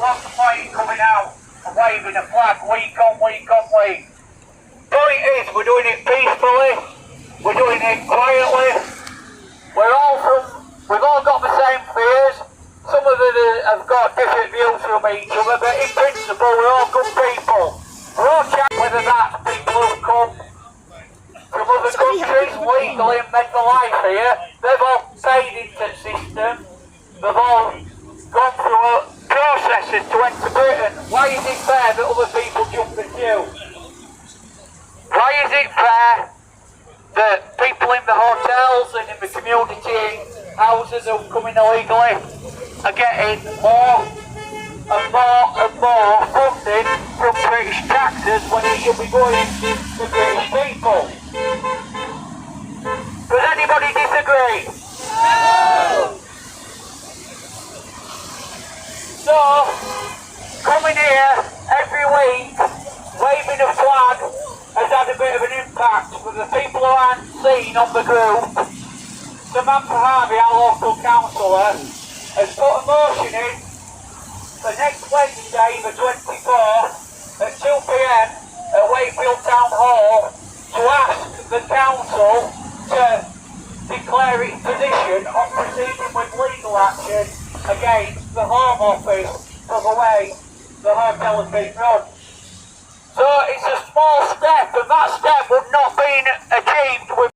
Lots of players coming out and waving a flag week on week on week. Point is, we're doing it peacefully, we're doing it quietly, we've all got the same fears. Some of them have got different views from each other, but in principle we're all good people. We're all chatting, whether that's people who've come from other countries legally and made their life here. They've all paid into the system, they've all gone through processes to enter Britain. Why is it fair that other people jump the queue? Why is it fair that people in the hotels and in the community houses who come in illegally are getting more and more and more funding from British taxes when it should be going to British people? Does anybody disagree? No! So, coming here every week, waving a flag, has had a bit of an impact. For the people who aren't seen on the group, Samantha Harvey, our local councillor, has put a motion in for next Wednesday, the 24th, at 2 PM at Wakefield Town Hall, to ask the council to declare its position on proceeding with legal action against the Home Office for the way the hotel has been run. So it's a small step, and that step would not have been achieved with